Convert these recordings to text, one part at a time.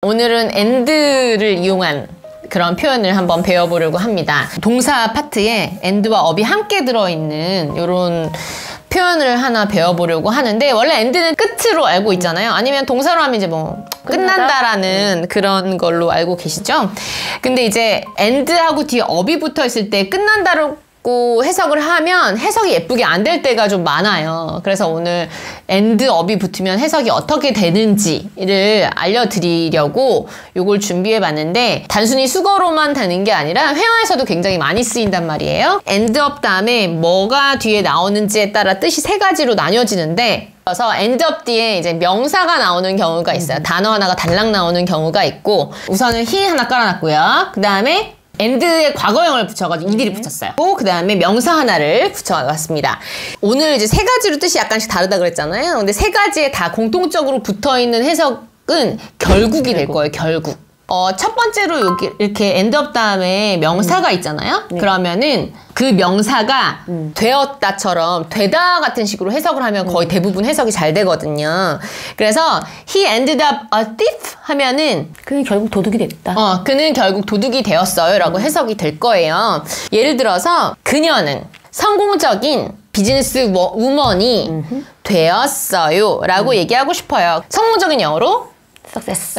오늘은 and를 이용한 그런 표현을 한번 배워보려고 합니다. 동사 파트에 and와 up이 함께 들어있는 이런 표현을 하나 배워보려고 하는데, 원래 and는 끝으로 알고 있잖아요. 아니면 동사로 하면 이제 뭐 끝난다라는 그런 걸로 알고 계시죠? 근데 이제 and하고 뒤에 up이 붙어 있을 때 끝난다로 해석을 하면 해석이 예쁘게 안 될 때가 좀 많아요. 그래서 오늘 and, up이 붙으면 해석이 어떻게 되는지를 알려드리려고 이걸 준비해 봤는데, 단순히 수거로만 되는 게 아니라 회화에서도 굉장히 많이 쓰인단 말이에요. and, up 다음에 뭐가 뒤에 나오는지에 따라 뜻이 세 가지로 나뉘어지는데, 그래서 end, up 뒤에 이제 명사가 나오는 경우가 있어요. 단어 하나가 달랑 나오는 경우가 있고, 우선은 he 하나 깔아놨고요. 그 다음에 and의 과거형을 붙여가지고 ed를 붙였어요. 그 다음에 명사 하나를 붙여왔습니다. 오늘 이제 세 가지로 뜻이 약간씩 다르다 그랬잖아요. 근데 세 가지에 다 공통적으로 붙어있는 해석은 결국이 될 거예요. 결국. 첫 번째로 여기 이렇게 end up 다음에 명사가 있잖아요. 그러면은 그 명사가 되었다처럼 되다 같은 식으로 해석을 하면 거의 대부분 해석이 잘 되거든요. 그래서 he ended up a thief 하면은 그는 결국 도둑이 됐다. 그는 결국 도둑이 되었어요 라고 해석이 될 거예요. 예를 들어서 그녀는 성공적인 비즈니스 우먼이 되었어요 라고 얘기하고 싶어요. 성공적인 영어로 success.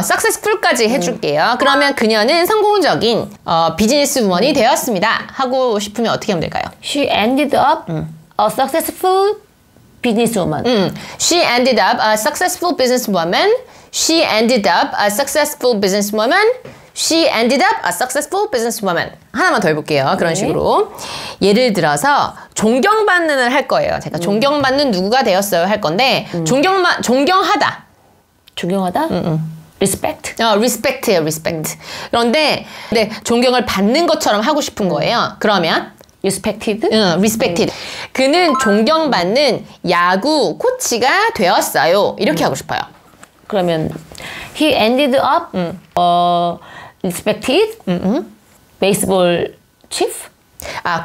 successful까지 해줄게요. 그러면 그녀는 성공적인 비즈니스 우먼이 되었습니다 하고 싶으면 어떻게 하면 될까요? She ended up a successful businesswoman. She ended up a successful businesswoman. She ended up a successful businesswoman. She ended up a successful businesswoman. 하나만 더 해볼게요. 그런 식으로. 예를 들어서 존경받는을 할 거예요. 제가 존경받는 누구가 되었어요 할 건데, 존경하다. 존경하다? respect. respect예요, respect. 그런데 존경을 받는 것처럼 하고 싶은 거예요. 그러면 respected? respected. 그는 존경받는 야구 코치가 되었어요. 이렇게 하고 싶어요. 그러면 he ended up respected baseball chief?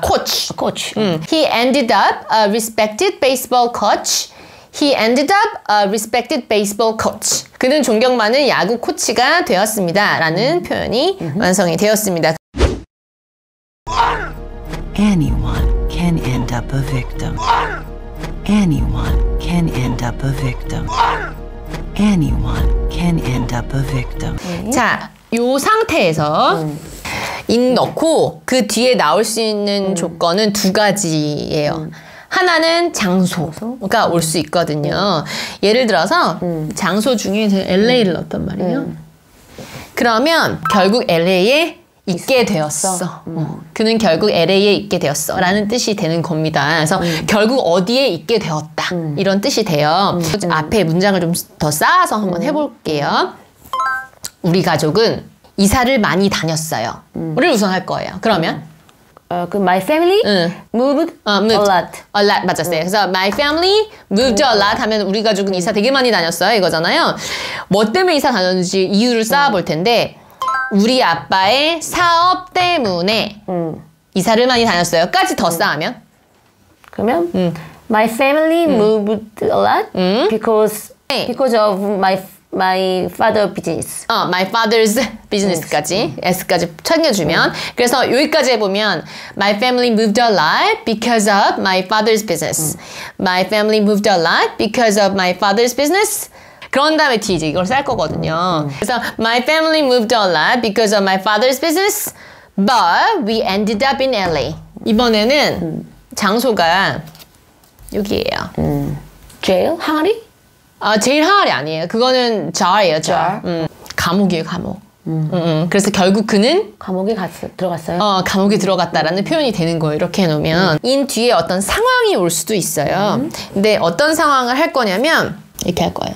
coach. coach. He ended up a respected baseball coach. He ended up a respected baseball coach. 그는 존경받는 야구 코치가 되었습니다 라는 표현이 완성이 되었습니다. Anyone can end up a victim. Anyone can end up a victim. Anyone can end up a victim. 자, 요 상태에서 in 넣고 그 뒤에 나올 수 있는 조건은 두 가지예요. 하나는 장소가 올 수 있거든요. 예를 들어서 장소 중에 제가 LA를 넣었단 말이에요. 그러면 결국 LA에 있게 되었어. 그는 결국 LA에 있게 되었어 라는 뜻이 되는 겁니다. 그래서 결국 어디에 있게 되었다 이런 뜻이 돼요. 앞에 문장을 좀 더 쌓아서 한번 해볼게요. 우리 가족은 이사를 많이 다녔어요. 를 우선 할 거예요. 그러면 my family moved a lot. A lot 맞았어요. 그래서 my family moved a lot 하면 우리 가족은 이사 되게 많이 다녔어요 이거잖아요. 뭐 때문에 이사 다녔는지 이유를 쌓아볼 텐데, 우리 아빠의 사업 때문에 이사를 많이 다녔어요 까지 더 쌓으면, 그러면 my family moved a lot because of my father business. my father's business까지 S까지 챙겨주면 그래서 여기까지 해보면 my family moved a lot because of my father's business. My family moved a lot because of my father's business. 그런 다음에 뒤에 이제 이걸 쌀 거거든요. 그래서 my family moved a lot because of my father's business, but we ended up in LA. 이번에는 장소가 여기예요. jail? 항아리? 제일 항아리 아니에요. 그거는 jar이에요. jar. 감옥이에요, 감옥. 그래서 결국 그는 감옥에 들어갔어요? 감옥에 들어갔다라는 표현이 되는 거예요. 이렇게 해놓으면 in 뒤에 어떤 상황이 올 수도 있어요. 근데 어떤 상황을 할 거냐면 이렇게 할 거예요.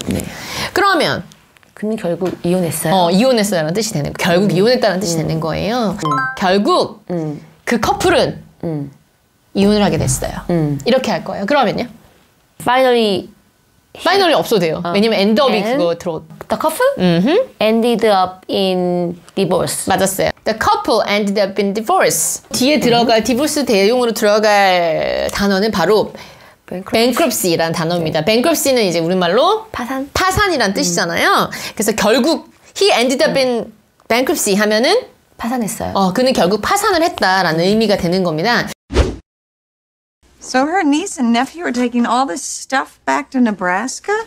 그러면 그는 결국 이혼했어요? 이혼했어요라는 뜻이 되는 거예요. 결국 이혼했다는 뜻이 되는 거예요. 결국 그 커플은 이혼을 하게 됐어요. 이렇게 할 거예요. 그러면요? Finally 없어도 돼요. 왜냐면 end up이 그거 들어. The couple ended up in divorce. 맞았어요. The couple ended up in divorce. 뒤에 들어갈 divorce 대용으로 들어갈 단어는 바로 bankruptcy라는 단어입니다. bankruptcy는 이제 우리말로 파산이란 뜻이잖아요. 그래서 결국 he ended up in bankruptcy 하면은 파산했어요. 그는 결국 파산을 했다라는 의미가 되는 겁니다. So her niece and nephew are taking all this stuff back to Nebraska?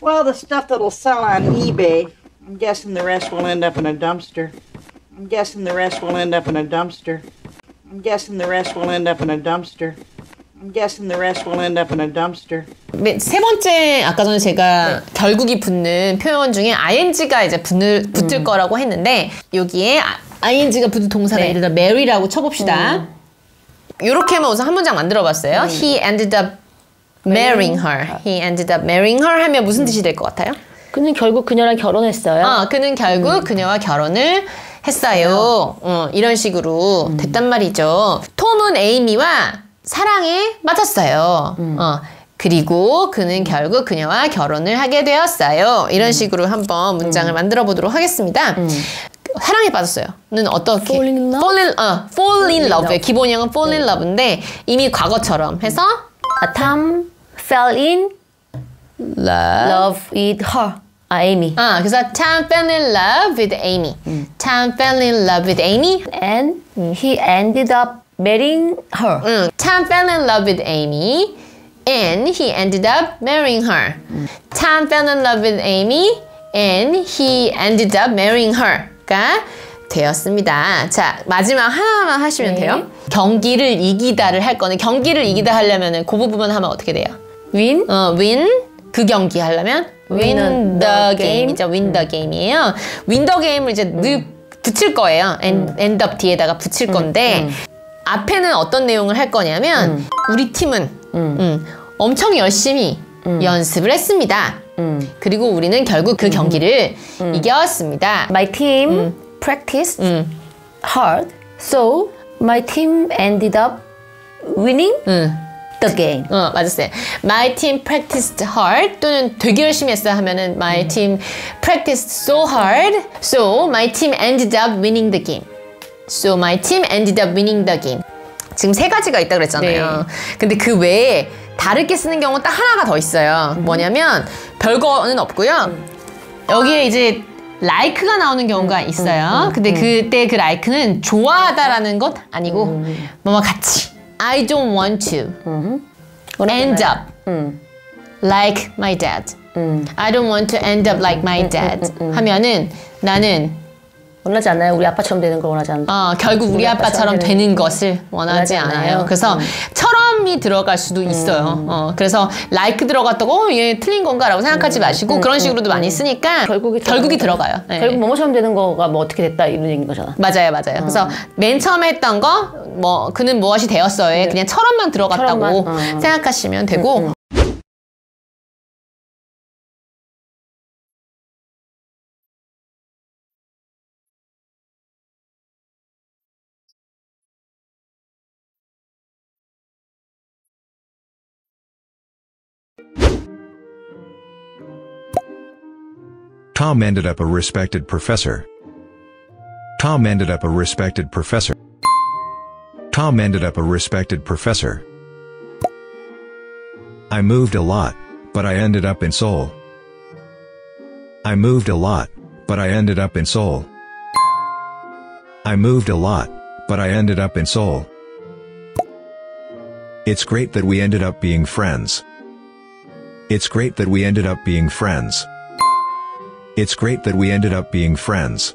Well, the stuff that'll sell on eBay. I'm guessing the rest will end up in a dumpster. I'm guessing the rest will end up in a dumpster. I'm guessing the rest will end up in a dumpster. I'm guessing the rest will end up in a dumpster. 세 번째 아까 전에 제가 결국이 붙는 표현 중에 ing가 이제 붙을 거라고 했는데 여기에 ing가 붙은 동사를 예를 들어 marry라고 쳐봅시다. 이렇게만 우선 한 문장 만들어봤어요. He ended up marrying her. He ended up marrying her 하면 무슨 뜻이 될 것 같아요? 그는 결국 그녀랑 결혼했어요. 그는 결국 그녀와 결혼을 했어요. 이런 식으로 됐단 말이죠. 톰은 에이미와 사랑에 빠졌어요. 그리고 그는 결국 그녀와 결혼을 하게 되었어요. 이런 식으로 한번 문장을 만들어 보도록 하겠습니다. 사랑에 빠졌어요. 는 어떻게? Fall in love? fall in love. 기본형은 fall in love인데 이미 과거처럼 해서 Tom fell in love with her. Amy. 그래서 Tom fell in love with Amy. Tom fell in love with Amy. And he ended up marrying her. Tom fell in love with Amy. And he ended up marrying her. Tom fell in love with Amy. And he ended up marrying her. 가 되었습니다. 자, 마지막 하나만 하시면 돼요. 경기를 이기다를 할 거는 경기를 이기다 하려면은 그 부분 하면 어떻게 돼요? Win? win 그 경기 하려면 win the game이죠. win the game이에요. win the game을 이제 늘 붙일 거예요. end up 뒤에다가 붙일 건데 앞에는 어떤 내용을 할 거냐면 우리 팀은 엄청 열심히 연습을 했습니다. 그리고 우리는 결국 그 경기를 이겼습니다. My team practiced hard, so my team ended up winning the game. 맞았어요. My team practiced hard 또는 되게 열심히 했어 하면은 my team practiced so hard, so my team ended up winning the game. So my team ended up winning the game. 지금 세 가지가 있다 그랬잖아요. 근데 그 외에 다르게 쓰는 경우는 딱 하나가 더 있어요. 뭐냐면 별거는 없고요. 여기에 이제 like가 나오는 경우가 있어요. 근데 그때 그 like는 좋아하다라는 것 아니고 뭐뭐 같이 I don't want to end up like my dad. I don't want to end up like my dad. 하면은 나는 원하지 않아요. 우리 아빠처럼 되는 걸 원하지 않아요. 결국 우리 아빠처럼 되는 것을 원하지 않아요. 그래서 처럼이 들어갈 수도 있어요. 그래서 like 들어갔다고 얘 틀린 건가라고 생각하지 마시고 그런 식으로도 많이 쓰니까 결국이 들어가요. 네. 결국 뭐뭐처럼 되는 거가 뭐 어떻게 됐다 이런 얘기인 거잖아. 맞아요. 그래서 맨 처음에 했던 거 뭐 그는 무엇이 되었어요. 그냥 처럼만 들어갔다고 생각하시면 되고 Tom ended up a respected professor. Tom ended up a respected professor. Tom ended up a respected professor. I moved a lot, but I ended up in Seoul. I moved a lot, but I ended up in Seoul. I moved a lot, but I ended up in Seoul. It's great that we ended up being friends. It's great that we ended up being friends. It's great that we ended up being friends.